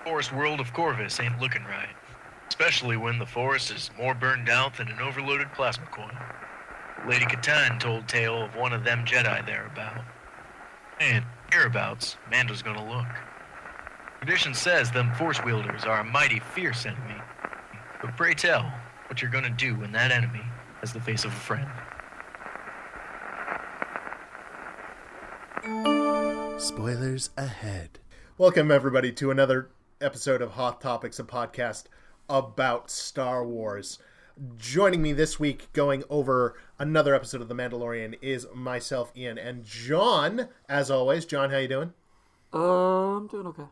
Forest world of Corvus ain't looking right. Especially when the forest is more burned out than an overloaded plasma coil. Lady Catan told tale of one of them Jedi thereabout. And hereabouts, Mando's gonna look. Tradition says them Force wielders are a mighty fierce enemy. But pray tell, what you're gonna do when that enemy has the face of a friend. Spoilers ahead. Welcome, everybody, to another episode of Hoth Topics, a podcast about Star Wars. Joining me this week, going over another episode of The Mandalorian, is myself, Ian, and John, as always. John, how you doing? I'm doing okay.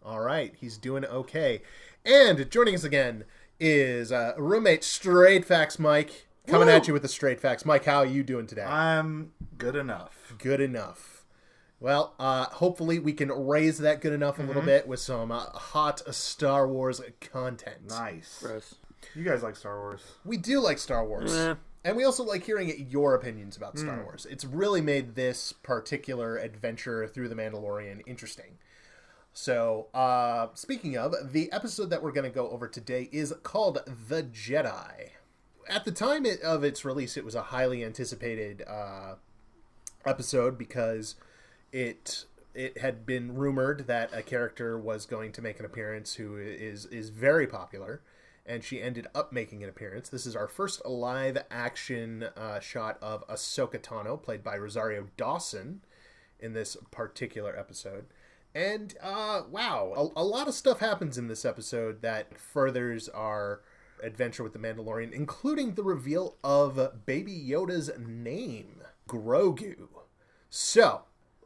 All right, he's doing okay. And joining us again is roommate Straight Facts Mike, coming at you with the Straight Facts. Mike, how are you doing today? I'm good enough. Good enough. Well, hopefully we can raise that good enough a little bit with some hot Star Wars content. Nice. Gross. You guys like Star Wars. We do like Star Wars. And we also like hearing your opinions about Star Wars. It's really made this particular adventure through The Mandalorian interesting. So, speaking of, the episode that we're going to go over today is called The Jedi. At the time of its release, it was a highly anticipated episode because it had been rumored that a character was going to make an appearance who is very popular, and she ended up making an appearance. This is our first live-action shot of Ahsoka Tano, played by Rosario Dawson, in this particular episode. And, wow, a lot of stuff happens in this episode that furthers our adventure with the Mandalorian, including the reveal of Baby Yoda's name, Grogu. So,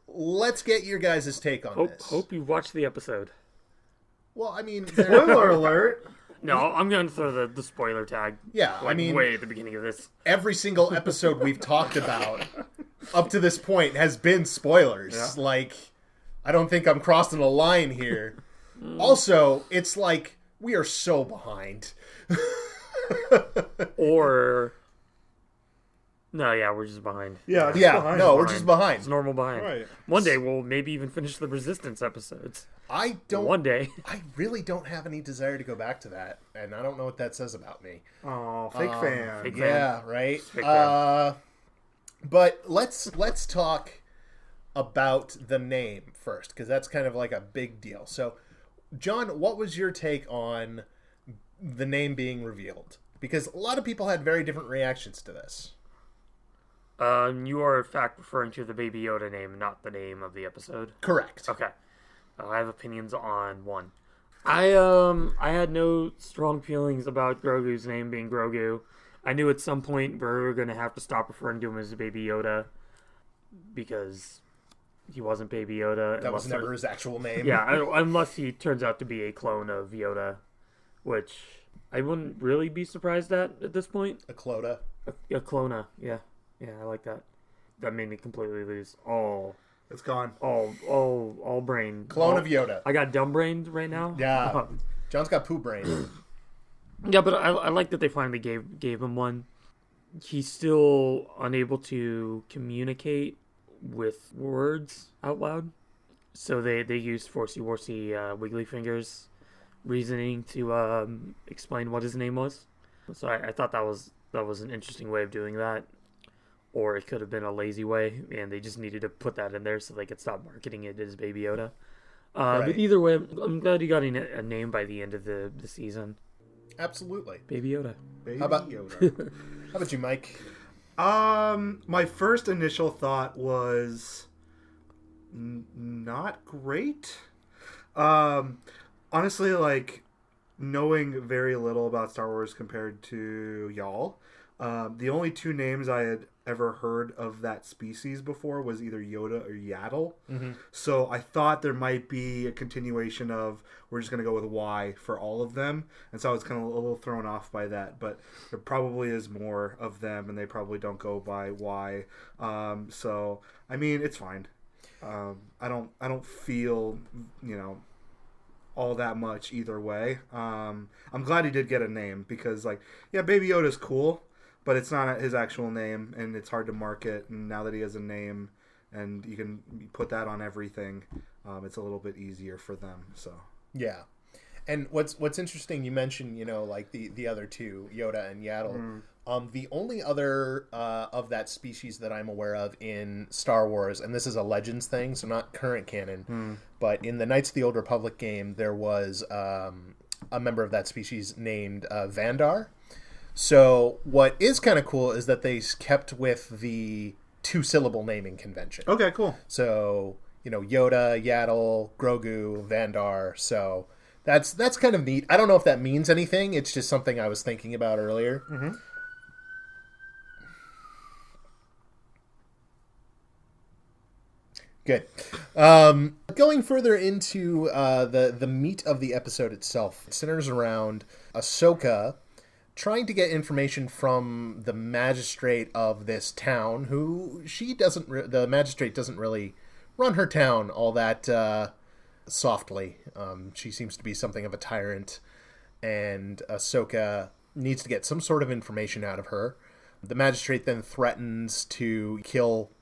let's get your guys' take on this. Hope you watched the episode. Well, I mean... Spoiler alert! No, I'm going to throw the spoiler tag. Yeah, I mean... way at the beginning of this. Every single episode we've talked about up to this point has been spoilers. Yeah. Like, I don't think I'm crossing a line here. Also, it's like, we are so behind. Or... No, yeah, we're just behind. Yeah, Yeah, no, we're just behind. It's normal behind. Right. One day we'll maybe even finish the Resistance episodes. I don't... One day. I really don't have any desire to go back to that, and I don't know what that says about me. Oh, fake fan. Fake Yeah, right? Fake fan. But let's talk about the name first, because that's kind of like a big deal. So, John, what was your take on the name being revealed? Because a lot of people had very different reactions to this. You are in fact referring to the Baby Yoda name, not the name of the episode. Correct. Okay. I have opinions on one. I had no strong feelings about Grogu's name being Grogu. I knew at some point we were going to have to stop referring to him as Baby Yoda because he wasn't Baby Yoda. That was never his actual name. Yeah, unless he turns out to be a clone of Yoda, which I wouldn't really be surprised at this point. A Clota. A clona, yeah. Yeah, I like that. That made me completely lose all It's gone. brain. Clone of Yoda. I got dumb brained right now. Yeah. John's got poo brain. Yeah, but I like that they finally gave him one. He's still unable to communicate with words out loud. So they used Forcey Wiggly Fingers reasoning to explain what his name was. So I thought that was an interesting way of doing that. Or it could have been a lazy way, and they just needed to put that in there so they could stop marketing it as Baby Yoda. Right. But either way, I'm glad he got a name by the end of the season. Absolutely. Baby Yoda. Baby How about- Yoda. How about you, Mike? My first initial thought was not great. Honestly, like, knowing very little about Star Wars compared to y'all, the only two names I had ever heard of that species before was either Yoda or Yaddle. Mm-hmm. So I thought there might be a continuation of we're just going to go with Y for all of them. And so I was kind of a little thrown off by that. But there probably is more of them, and they probably don't go by Y. So, I mean, it's fine. I don't feel, all that much either way. I'm glad he did get a name because, Baby Yoda's cool, but it's not his actual name, and it's hard to market. And now that he has a name, and you can put that on everything, it's a little bit easier for them. So Yeah. And what's interesting, you mentioned, like the other two, Yoda and Yaddle. The only other of that species that I'm aware of in Star Wars, and this is a Legends thing, so not current canon, but in the Knights of the Old Republic game, there was a member of that species named Vandar. So what is kind of cool is that they kept with the 2-syllable naming convention. Okay, cool. So, Yoda, Yaddle, Grogu, Vandar. So that's kind of neat. I don't know if that means anything. It's just something I was thinking about earlier. Mm-hmm. Good. Going further into the meat of the episode itself, it centers around Ahsoka trying to get information from the magistrate of this town, who the magistrate doesn't really run her town all that softly. She seems to be something of a tyrant, and Ahsoka needs to get some sort of information out of her. The magistrate then threatens to kill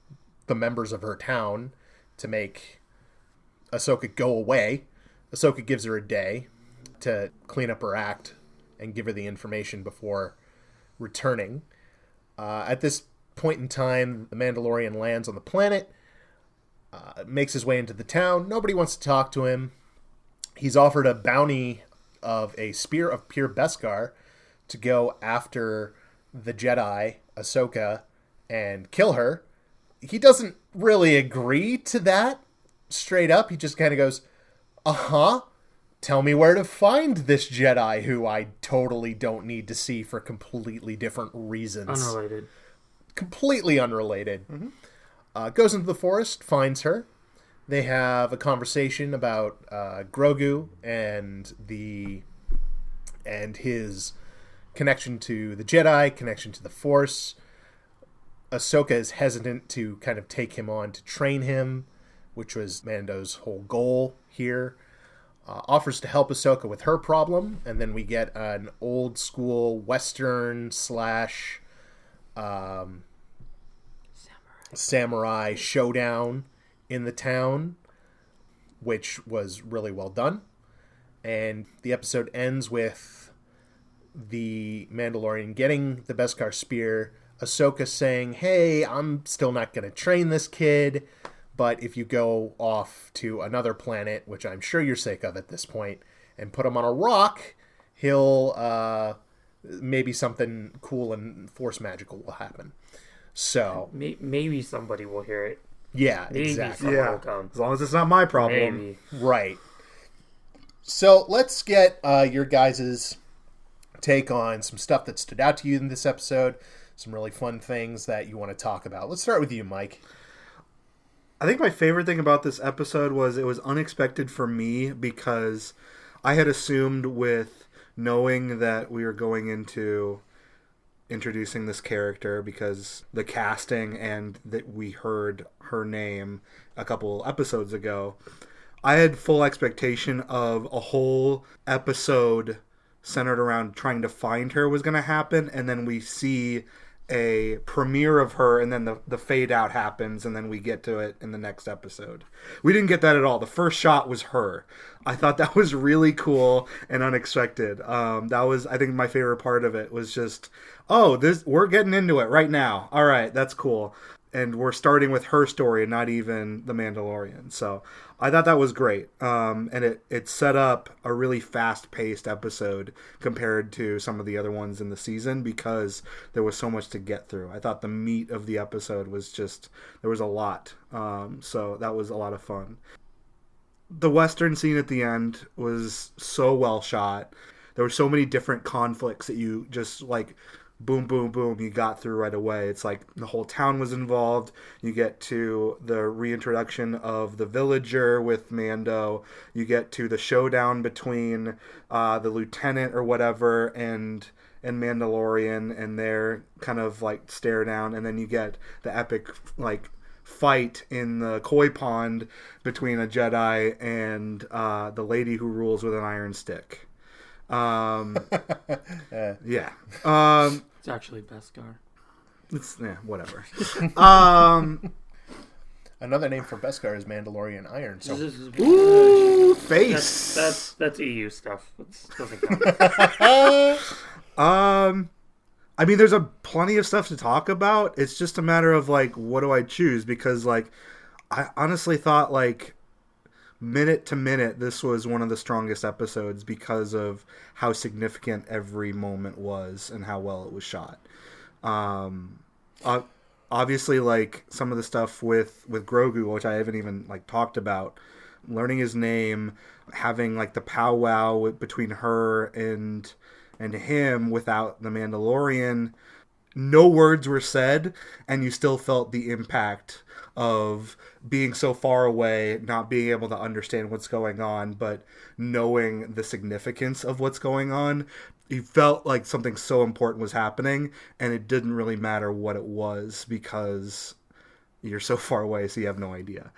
the members of her town to make Ahsoka go away. Ahsoka gives her a day to clean up her act and give her the information before returning. At this point in time, the Mandalorian lands on the planet, makes his way into the town. Nobody wants to talk to him. He's offered a bounty of a spear of pure Beskar to go after the Jedi, Ahsoka, and kill her. He doesn't really agree to that straight up. He just kind of goes, tell me where to find this Jedi who I totally don't need to see for completely different reasons. Unrelated. Completely unrelated. Mm-hmm. Goes into the forest, finds her. They have a conversation about Grogu and his connection to the Jedi, connection to the Force. Ahsoka is hesitant to kind of take him on to train him, which was Mando's whole goal here. Offers to help Ahsoka with her problem, and then we get an old school Western / samurai showdown in the town, which was really well done. And the episode ends with the Mandalorian getting the Beskar spear, Ahsoka saying, hey, I'm still not going to train this kid, but if you go off to another planet, which I'm sure you're sick of at this point, and put him on a rock, he'll, maybe something cool and Force magical will happen. So maybe somebody will hear it. Yeah, maybe exactly. Will come. As long as it's not my problem. Maybe. Right. So let's get your guys' take on some stuff that stood out to you in this episode, some really fun things that you want to talk about. Let's start with you, Mike. I think my favorite thing about this episode was it was unexpected for me because I had assumed, with knowing that we were going into introducing this character, because the casting and that we heard her name a couple episodes ago, I had full expectation of a whole episode centered around trying to find her was going to happen, and then we see a premiere of her, and then the fade out happens, and then we get to it in the next episode. We didn't get that at all. The first shot was her. I thought that was really cool and unexpected. That was, I think, my favorite part of it was just, we're getting into it right now. All right, that's cool. And we're starting with her story and not even the Mandalorian. So I thought that was great. And it set up a really fast-paced episode compared to some of the other ones in the season because there was so much to get through. I thought the meat of the episode was just, there was a lot. So that was a lot of fun. The Western scene at the end was so well shot. There were so many different conflicts that you just like, boom, boom, boom, you got through right away. It's like the whole town was involved. You get to the reintroduction of the villager with Mando. You get to the showdown between the lieutenant or whatever and Mandalorian and their kind of like stare down. And then you get the epic like fight in the koi pond between a Jedi and the lady who rules with an iron stick. Yeah. It's actually Beskar. It's whatever. Another name for Beskar is Mandalorian Iron. So, Ooh, face. That's EU stuff. That doesn't count. I mean, there's plenty of stuff to talk about. It's just a matter of like, what do I choose? Because like, I honestly thought like, minute to minute, this was one of the strongest episodes because of how significant every moment was and how well it was shot. Obviously, like some of the stuff with Grogu, which I haven't even like talked about, learning his name, having like the powwow between her and him without the Mandalorian. No words were said, and you still felt the impact of being so far away, not being able to understand what's going on, but knowing the significance of what's going on. You felt like something so important was happening, and it didn't really matter what it was because you're so far away, so you have no idea.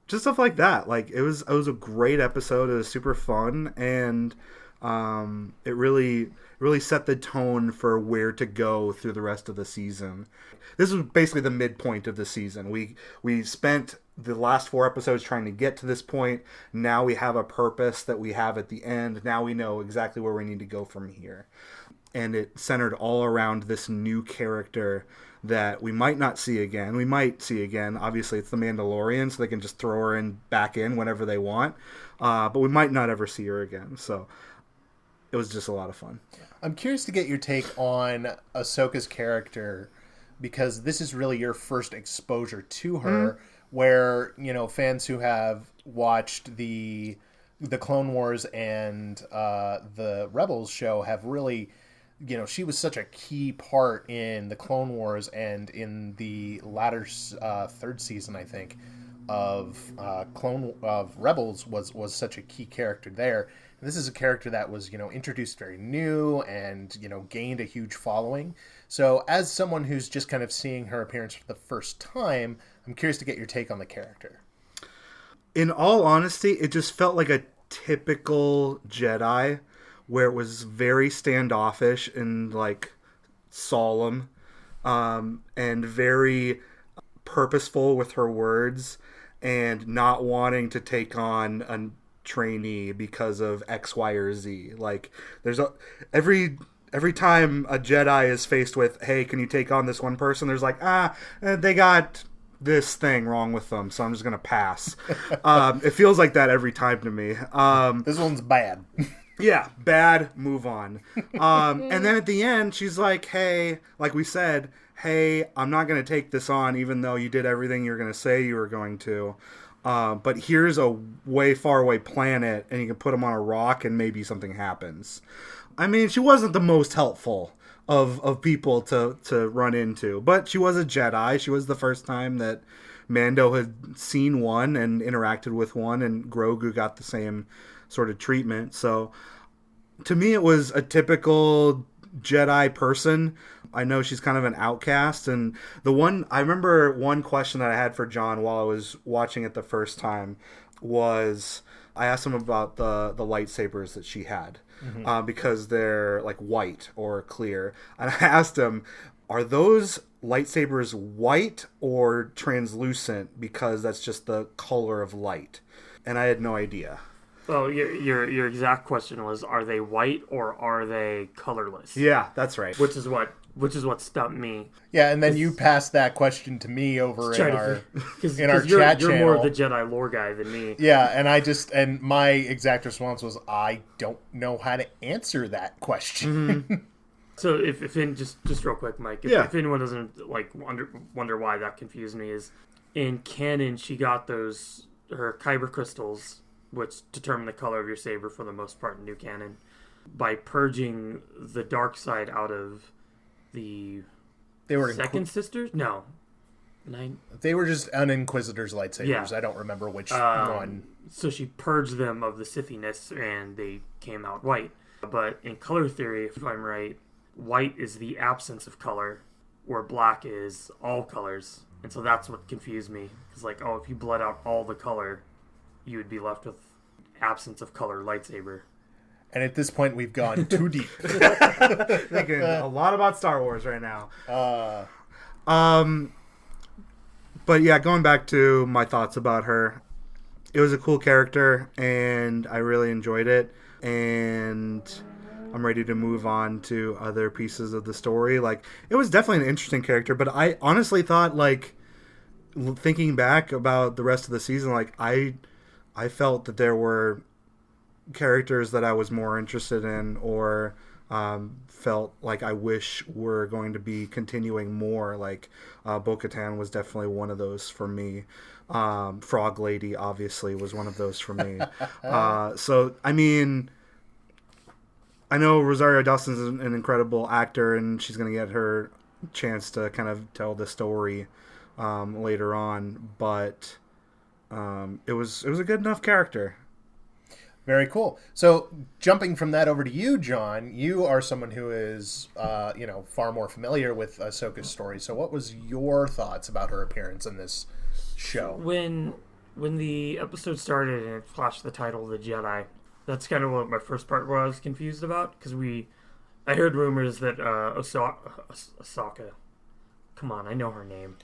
Just stuff like that. Like it was a great episode. It was super fun, and it really set the tone for where to go through the rest of the season. This was basically the midpoint of the season. We spent the last 4 episodes trying to get to this point. Now we have a purpose that we have at the end. Now we know exactly where we need to go from here. And it centered all around this new character that we might not see again. We might see again. Obviously, it's the Mandalorian, so they can just throw her back in whenever they want. But we might not ever see her again. So it was just a lot of fun. I'm curious to get your take on Ahsoka's character, because this is really your first exposure to her, where, you know, fans who have watched the Clone Wars and the Rebels show have really, you know, she was such a key part in the Clone Wars and in the latter 3rd season, I think, of Rebels was such a key character there. This is a character that was, you know, introduced very new and, you know, gained a huge following. So as someone who's just kind of seeing her appearance for the first time, I'm curious to get your take on the character. In all honesty, it just felt like a typical Jedi, where it was very standoffish and like solemn, and very purposeful with her words, and not wanting to take on a trainee because of X, Y, or Z. Like there's every time a Jedi is faced with, hey, can you take on this one person? There's like, they got this thing wrong with them, so I'm just gonna pass. It feels like that every time to me. This one's bad. Yeah, bad, move on. And then at the end, she's like, hey, like we said, hey, I'm not going to take this on, even though you did everything you were going to say you were going to. But here's a way far away planet, and you can put them on a rock, and maybe something happens. I mean, she wasn't the most helpful of people to run into, but she was a Jedi. She was the first time that Mando had seen one and interacted with one, and Grogu got the same sort of treatment. So to me, it was a typical Jedi person. I know she's kind of an outcast, and I remember one question that I had for John while I was watching it the first time was, I asked him about the lightsabers that she had, because they're like white or clear, and I asked him, are those lightsabers white or translucent, because that's just the color of light? And I had no idea. Well, your exact question was, are they white or are they colorless? Yeah, that's right. Which is what stumped me. Yeah, and then you passed that question to me over in our chat channel. You're more of the Jedi lore guy than me. Yeah, and my exact response was, I don't know how to answer that question. So if just real quick, Mike, if anyone doesn't like wonder why that confused me, is in canon she got her kyber crystals, which determine the color of your saber for the most part in new canon, by purging the dark side out of the second sisters? No. They were just an Inquisitor's lightsabers. Yeah. I don't remember which one. So she purged them of the Sithiness, and they came out white. But in color theory, if I'm right, white is the absence of color, where black is all colors. And so that's what confused me. It's like, if you bled out all the color, you would be left with absence of color lightsaber. And at this point, we've gone too deep. Thinking a lot about Star Wars right now. But yeah, going back to my thoughts about her, it was a cool character, and I really enjoyed it. And I'm ready to move on to other pieces of the story. Like, it was definitely an interesting character, but I honestly thought, like, thinking back about the rest of the season, like, I felt that there were characters that I was more interested in, or felt like I wish were going to be continuing more. Like, Bo-Katan was definitely one of those for me. Frog Lady obviously was one of those for me. So, I mean, I know Rosario Dawson's an incredible actor, and she's going to get her chance to kind of tell the story later on, but it was a good enough character. Very cool. So, jumping from that over to you, John, you are someone who is, far more familiar with Ahsoka's story. So, what was your thoughts about her appearance in this show? When the episode started and it flashed the title, The Jedi, that's kind of what my first part was confused about, because I heard rumors that Ahsoka, come on, I know her name.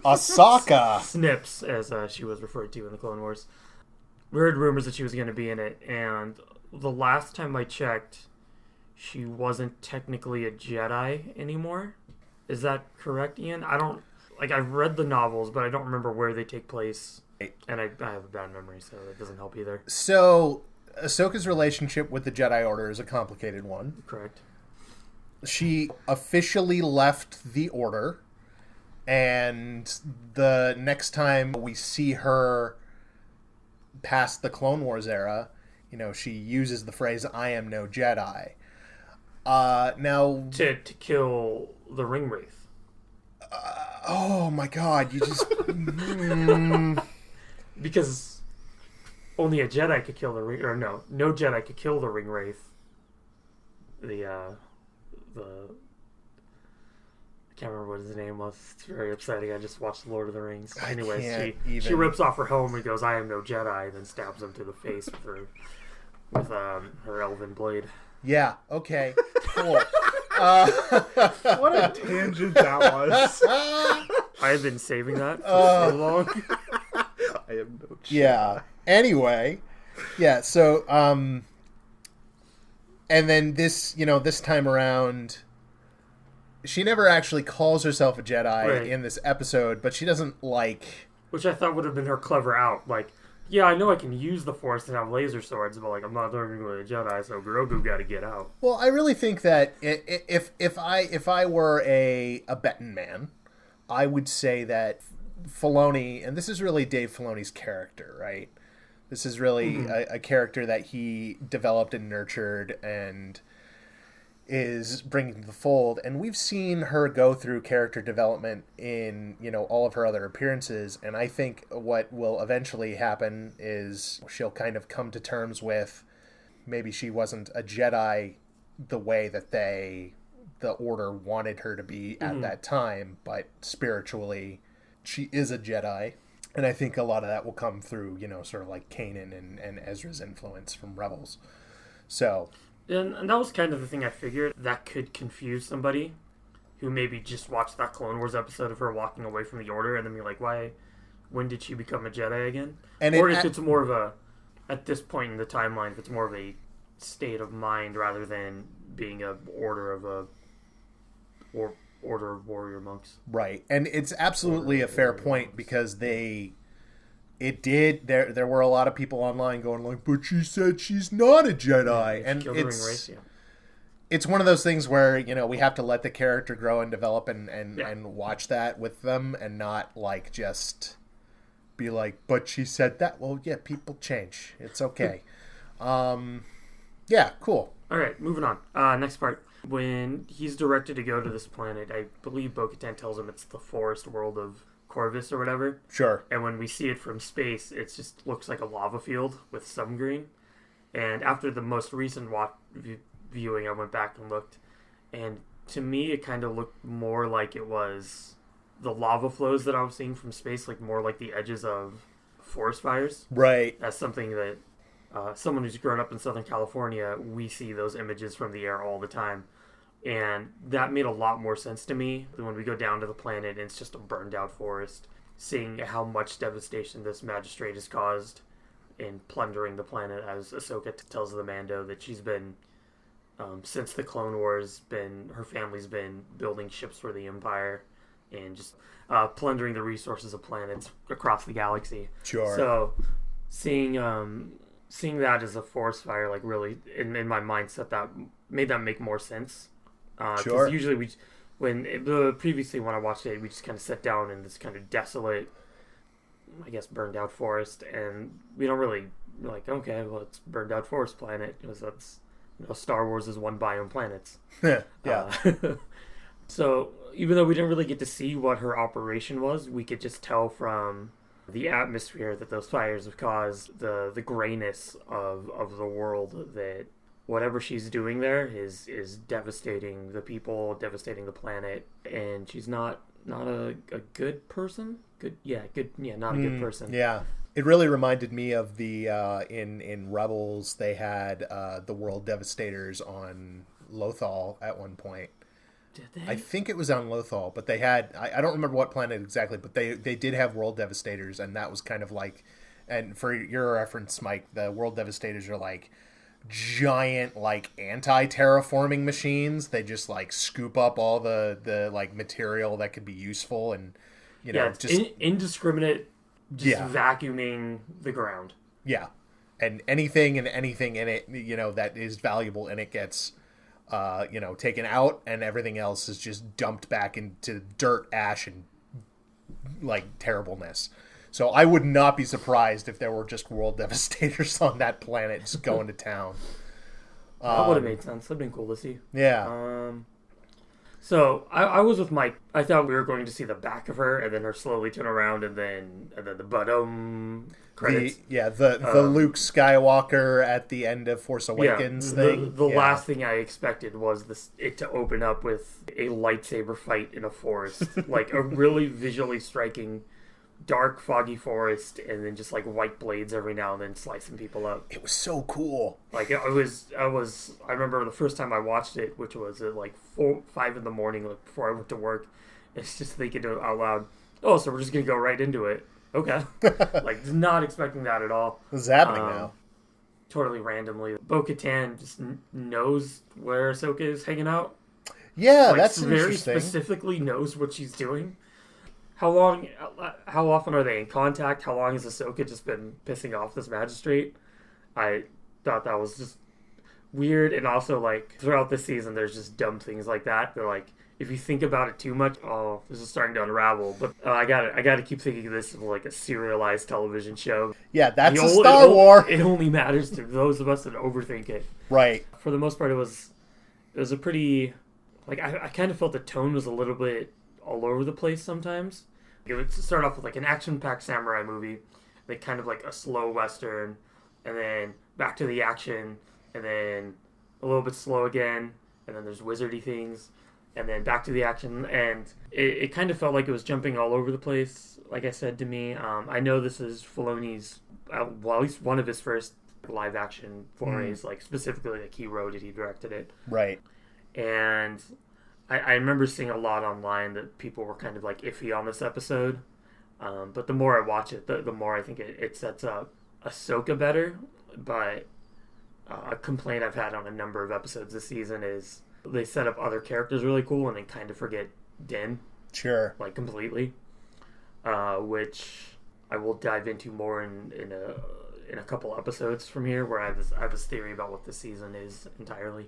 Ahsoka! Snips, as she was referred to in the Clone Wars. We heard rumors that she was going to be in it, and the last time I checked, she wasn't technically a Jedi anymore. Is that correct, Ian? I've read the novels, but I don't remember where they take place, and I have a bad memory, so that doesn't help either. So, Ahsoka's relationship with the Jedi Order is a complicated one. Correct. She officially left the Order, and the next time we see her past the Clone Wars era, she uses the phrase, "I am no Jedi." Now... To kill the Ring Wraith. Oh my god, you just... Because only a Jedi could kill the Ring... Or no Jedi could kill the Ring Wraith. I can't remember what his name was. It's very upsetting. I just watched Lord of the Rings. Anyways, she rips off her helmet and goes, "I am no Jedi," and then stabs him to the face with her elven blade. Yeah, okay, cool. What a tangent that was. I have been saving that for so long. I am no Jedi. Yeah, anyway. Yeah, so, and then this time around... She never actually calls herself a Jedi in this episode, but she doesn't Which I thought would have been her clever out. Like, yeah, I know I can use the Force and have laser swords, but I'm not learning with a Jedi, so Grogu got to get out. Well, I really think that if I were a betting man, I would say that Filoni, and this is really Dave Filoni's character, right? This is really a character that he developed and nurtured and is bringing to the fold, and we've seen her go through character development in all of her other appearances, and I think what will eventually happen is she'll kind of come to terms with maybe she wasn't a Jedi the way that the Order wanted her to be at that time, but spiritually she is a Jedi, and I think a lot of that will come through sort of like Kanan and Ezra's influence from Rebels. So And that was kind of the thing I figured that could confuse somebody who maybe just watched that Clone Wars episode of her walking away from the Order and then be like, when did she become a Jedi again? Or if it's more of a, at this point in the timeline, if it's more of a state of mind rather than being a order of warrior monks. Right. And it's absolutely a fair point because there were a lot of people online going like, but she said she's not a Jedi. Yeah, and it's one of those things where, we have to let the character grow and develop and watch that with them and not just be like, but she said that. Well, yeah, people change. It's okay. Yeah, cool. All right, moving on. Next part. When he's directed to go to this planet, I believe Bo-Katan tells him it's the forest world of Corvus or whatever. Sure. And when we see it from space, it just looks like a lava field with some green. And after the most recent viewing, I went back and looked. And to me, it kind of looked more like it was the lava flows that I was seeing from space, like more like the edges of forest fires. Right. That's something that someone who's grown up in Southern California, we see those images from the air all the time. And that made a lot more sense to me than when we go down to the planet and it's just a burned out forest. Seeing how much devastation this magistrate has caused in plundering the planet, as Ahsoka tells the Mando that she's been, since the Clone Wars, her family's been building ships for the Empire and just plundering the resources of planets across the galaxy. Sure. So seeing that as a forest fire, like, really in my mindset, that made that make more sense. Sure. Usually previously when I watched it, we just kind of sat down in this kind of desolate, I guess, burned out forest, and we don't really like, okay, well, it's burned out forest planet, because that's, Star Wars is one biome planets. Yeah. So even though we didn't really get to see what her operation was, we could just tell from the atmosphere that those fires have caused, the grayness of the world, that whatever she's doing there is devastating the people, devastating the planet, and she's not a good person. Not a good person. Yeah. It really reminded me of the in Rebels, they had the World Devastators on Lothal at one point. Did they? I think it was on Lothal, but they had, I don't remember what planet exactly, but they did have World Devastators, and that was kind of like, and for your reference, Mike, the World Devastators are like giant, like, anti-terraforming machines. They just, like, scoop up all the like material that could be useful, and just indiscriminate, just vacuuming the ground. Yeah, and anything in it, that is valuable in it gets taken out, and everything else is just dumped back into dirt, ash, and like terribleness. So I would not be surprised if there were just world devastators on that planet just going to town. That would have made sense. That'd been cool to see. Yeah. So I was with Mike. I thought we were going to see the back of her, and then her slowly turn around, and then the bottom credits. The Luke Skywalker at the end of Force Awakens thing. The last thing I expected was it to open up with a lightsaber fight in a forest, like a really visually striking, dark, foggy forest, and then just like white blades every now and then slicing people up. It was so cool. Like I remember the first time I watched it, which was at like 5 in the morning, like before I went to work. It's just thinking out loud, oh, so we're just gonna go right into it. Okay. Like, not expecting that at all. What's happening now? Totally randomly. Bo-Katan just knows where Ahsoka is hanging out. Yeah, like, that's very interesting. Specifically knows what she's doing. How often are they in contact? How long has Ahsoka just been pissing off this magistrate? I thought that was just weird, and also, like, throughout the season, there's just dumb things like that. They're like, if you think about it too much, oh, this is starting to unravel. But I gotta keep thinking of this as like a serialized television show. Yeah, that's a Star Wars. It only matters to those of us that overthink it. Right. For the most part, it was a pretty, like, I kind of felt the tone was a little bit all over the place sometimes. It would start off with like an action-packed samurai movie, like kind of like a slow western, and then back to the action, and then a little bit slow again, and then there's wizardy things. And then back to the action, and it kind of felt like it was jumping all over the place, like I said to me. I know this is Filoni's, at least one of his first live-action forays, like specifically like he wrote it, he directed it. Right. And I remember seeing a lot online that people were kind of like iffy on this episode. But the more I watch it, the more I think it sets up Ahsoka better. But a complaint I've had on a number of episodes this season is they set up other characters really cool and then kind of forget Din. Sure. Like, completely. Which I will dive into more in a couple episodes from here, where I have this theory about what this season is entirely.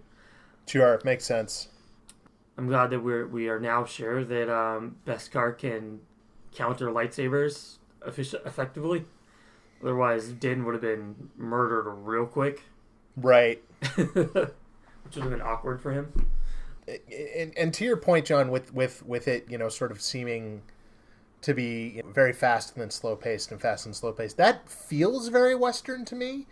Sure, makes sense. I'm glad that we are now sure that Beskar can counter lightsabers effectively. Otherwise, Din would have been murdered real quick. Right. Which would have been awkward for him. And to your point, John, with it, sort of seeming to be very fast and then slow paced and fast and slow paced, that feels very Western to me,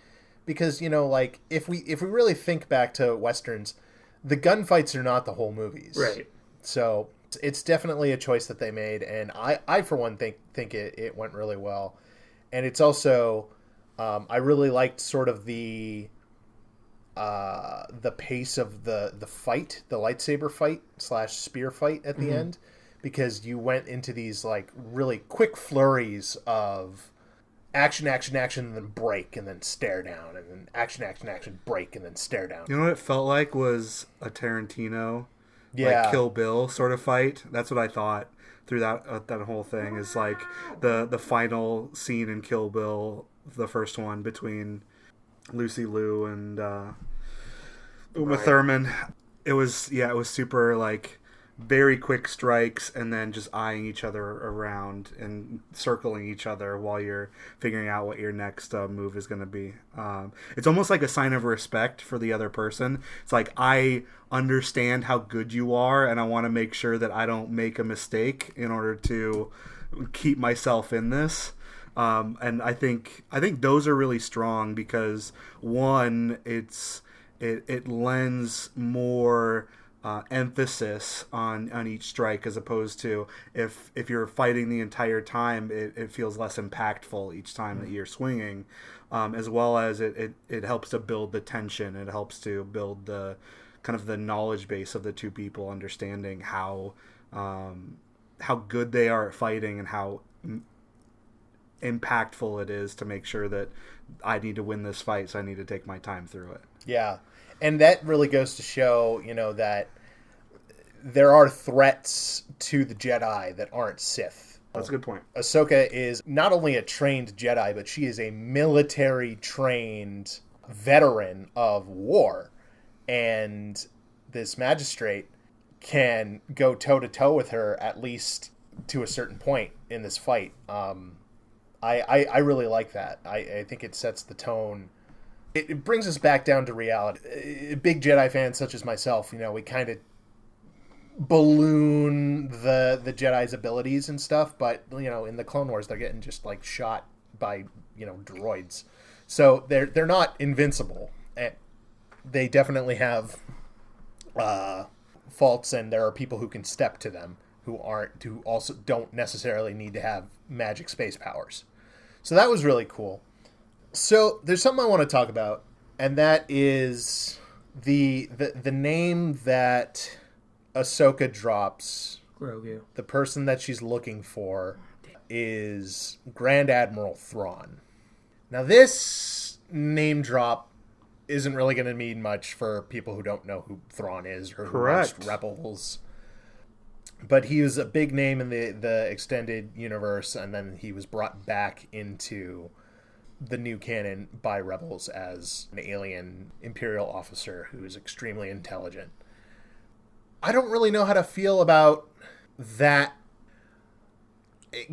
because like if we really think back to Westerns, the gunfights are not the whole movies, right? So it's definitely a choice that they made, and I for one think it went really well, and it's also I really liked sort of the pace of the fight, the lightsaber fight / spear fight at the end, because you went into these like really quick flurries of action, action, action, and then break, and then stare down, and then action, action, action, break, and then stare down. You know what it felt like was a Tarantino, Yeah. like Kill Bill sort of fight. That's what I thought through that whole thing. Is like the final scene in Kill Bill, the first one between Lucy Liu and Uma Thurman. It was super like very quick strikes and then just eyeing each other around and circling each other while you're figuring out what your next move is going to be. It's almost like a sign of respect for the other person. It's like, I understand how good you are and I want to make sure that I don't make a mistake in order to keep myself in this. And I think those are really strong because, one, it lends more emphasis on each strike, as opposed to if you're fighting the entire time, it feels less impactful each time that you're swinging, as well as it helps to build the tension. It helps to build the kind of the knowledge base of the two people, understanding how good they are at fighting and how impactful it is to make sure that I need to win this fight, so I need to take my time through it. Yeah. And that really goes to show, that there are threats to the Jedi that aren't Sith. That's a good point. Ahsoka is not only a trained Jedi, but she is a military-trained veteran of war. And this magistrate can go toe-to-toe with her, at least to a certain point in this fight. I really like that. I think it sets the tone. It brings us back down to reality. Big Jedi fans such as myself, we kind of balloon the Jedi's abilities and stuff, but in the Clone Wars they're getting just like shot by droids, so they're not invincible. And they definitely have faults, and there are people who can step to them who also don't necessarily need to have magic space powers. So that was really cool. So there's something I want to talk about, and that is the name that Ahsoka drops. Grogu. The person that she's looking for is Grand Admiral Thrawn. Now this name drop isn't really going to mean much for people who don't know who Thrawn is or who watched Rebels. But he was a big name in the extended universe, and then he was brought back into the new canon by Rebels as an alien Imperial officer who is extremely intelligent. I don't really know how to feel about that.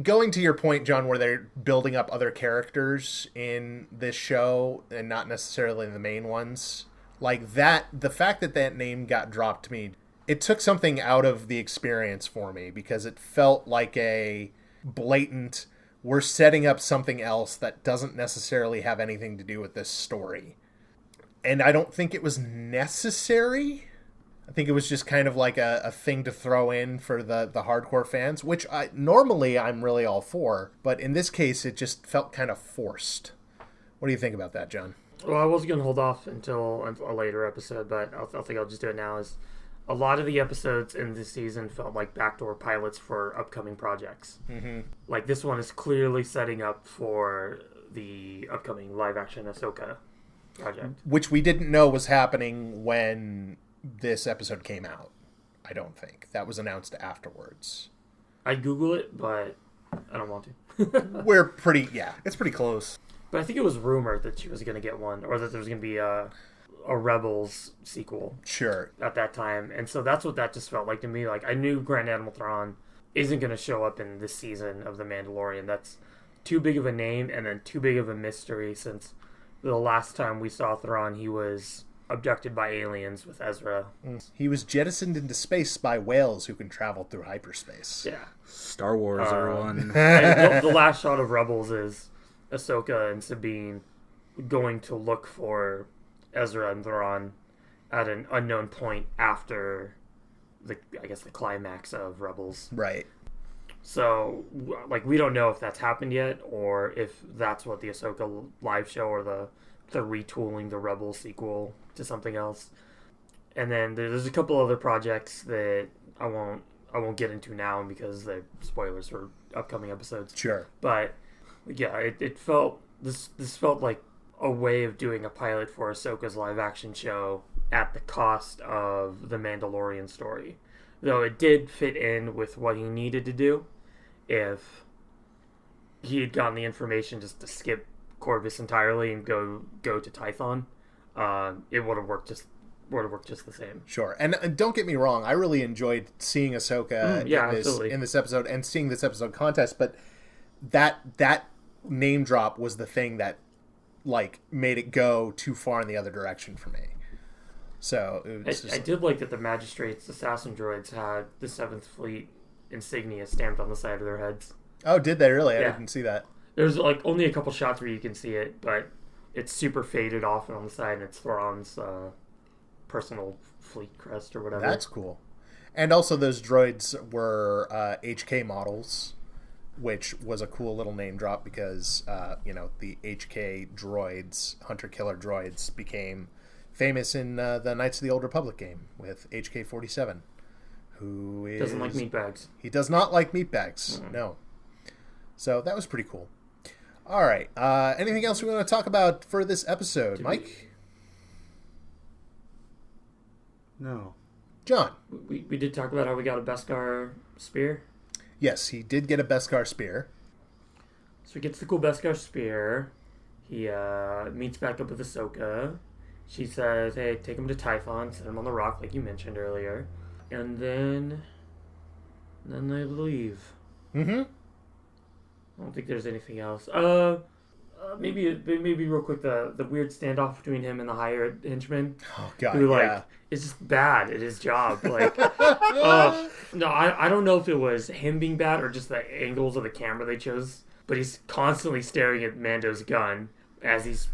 Going to your point, John, where they're building up other characters in this show and not necessarily the main ones, like that, the fact that name got dropped to me, it took something out of the experience for me, because it felt like a blatant, we're setting up something else that doesn't necessarily have anything to do with this story. And I don't think it was necessary. I think it was just kind of like a thing to throw in for the hardcore fans, which normally I'm really all for. But in this case, it just felt kind of forced. What do you think about that, John? Well, I was going to hold off until a later episode, but I think I'll just do it now. Is a lot of the episodes in this season felt like backdoor pilots for upcoming projects. Mm-hmm. Like this one is clearly setting up for the upcoming live-action Ahsoka project. Which we didn't know was happening when this episode came out. I don't think. That was announced afterwards. I'd Google it, but I don't want to. We're pretty, It's pretty close. But I think it was rumored that she was going to get one, or that there was going to be a Rebels sequel. Sure. At that time. And so that's what that just felt like to me. Like, I knew Grand Admiral Thrawn isn't going to show up in this season of The Mandalorian. That's too big of a name and then too big of a mystery, since the last time we saw Thrawn, he was abducted by aliens with Ezra. He was jettisoned into space by whales who can travel through hyperspace. Yeah. Star Wars, everyone. And the last shot of Rebels is Ahsoka and Sabine going to look for Ezra and Thrawn at an unknown point after the climax of Rebels. Right. So, like, we don't know if that's happened yet, or if that's what the Ahsoka live show, or the retooling the Rebels sequel to something else. And then there's a couple other projects that I won't get into now because they're spoilers for upcoming episodes. Sure. But Yeah, it felt this felt like a way of doing a pilot for Ahsoka's live action show at the cost of the Mandalorian story. Though it did fit in with what he needed to do. If he had gotten the information just to skip Corvus entirely and go to Tython, it would have worked just the same. Sure, and don't get me wrong, I really enjoyed seeing Ahsoka in this episode and seeing this episode contest, but that name drop was the thing that like made it go too far in the other direction for me. So I did like that the Magistrate's assassin droids had the 7th Fleet insignia stamped on the side of their heads. Oh, did they really? Yeah. I didn't see that. There's like only a couple shots where you can see it, but it's super faded off on the side, and it's Thrawn's personal fleet crest or whatever. That's cool. And also those droids were HK models, which was a cool little name drop because, the HK droids, hunter-killer droids, became famous in the Knights of the Old Republic game with HK-47, who is... Doesn't like meatbags. He does not like meatbags, no. So that was pretty cool. All right. Anything else we want to talk about for this episode? Mike? No. John? We did talk about how we got a Beskar spear. Yes, he did get a Beskar spear. So he gets the cool Beskar spear. He meets back up with Ahsoka. She says, hey, take him to Typhon, set him on the rock like you mentioned earlier. And then they leave. Mm-hmm. I don't think there's anything else. Maybe real quick, the weird standoff between him and the hired henchman. Oh God, who is just bad at his job. Like, no, I don't know if it was him being bad or just the angles of the camera they chose. But he's constantly staring at Mando's gun as he's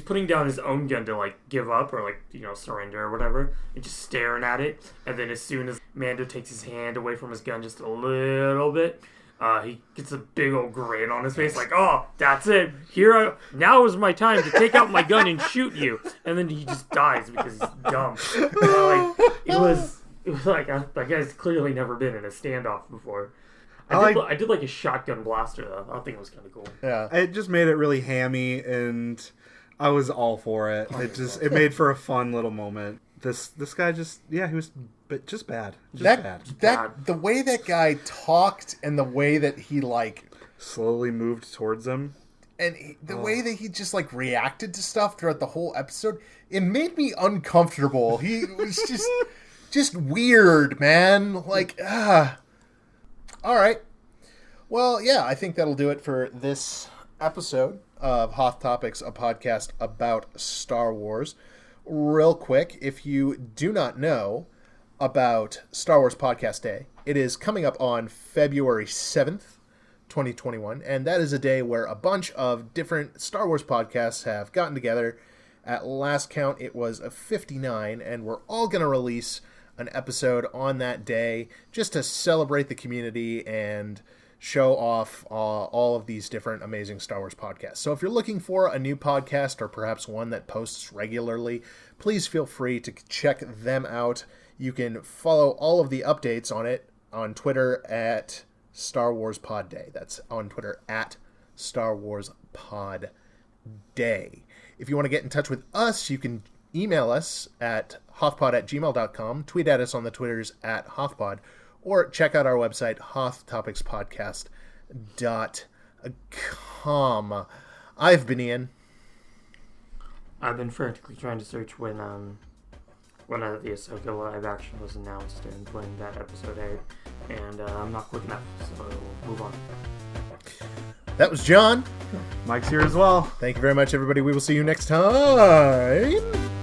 putting down his own gun to like give up or like surrender or whatever, and just staring at it. And then as soon as Mando takes his hand away from his gun just a little bit. He gets a big old grin on his face, like, "Oh, that's it. Now is my time to take out my gun and shoot you." And then he just dies because he's dumb. It was like that guy's clearly never been in a standoff before. I did like a shotgun blaster though. I think it was kind of cool. Yeah, it just made it really hammy, and I was all for it. It made for a fun little moment. This guy he was. But just bad. Bad. The way that guy talked and the way that he slowly moved towards him, and the way that he just reacted to stuff throughout the whole episode, it made me uncomfortable. He was just weird, man. All right. Well, yeah, I think that'll do it for this episode of Hoth Topics, a podcast about Star Wars. Real quick, if you do not know about Star Wars Podcast Day, it is coming up on February 7th, 2021, and that is a day where a bunch of different Star Wars podcasts have gotten together. At last count, it was 59, and we're all going to release an episode on that day just to celebrate the community and show off all of these different amazing Star Wars podcasts. So if you're looking for a new podcast or perhaps one that posts regularly, please feel free to check them out. You can follow all of the updates on it on Twitter at Star Wars Pod Day. That's on Twitter at Star Wars Pod Day. If you want to get in touch with us, you can email us at hothpod@gmail.com, tweet at us on the Twitters at hothpod, or check out our website, hothtopicspodcast.com. I've been Ian. I've been frantically trying to search when the Ahsoka live action was announced and when that episode aired, and I'm not quick enough, so we'll move on. That was John. Mike's here as well. Thank you very much, everybody. We will see you next time.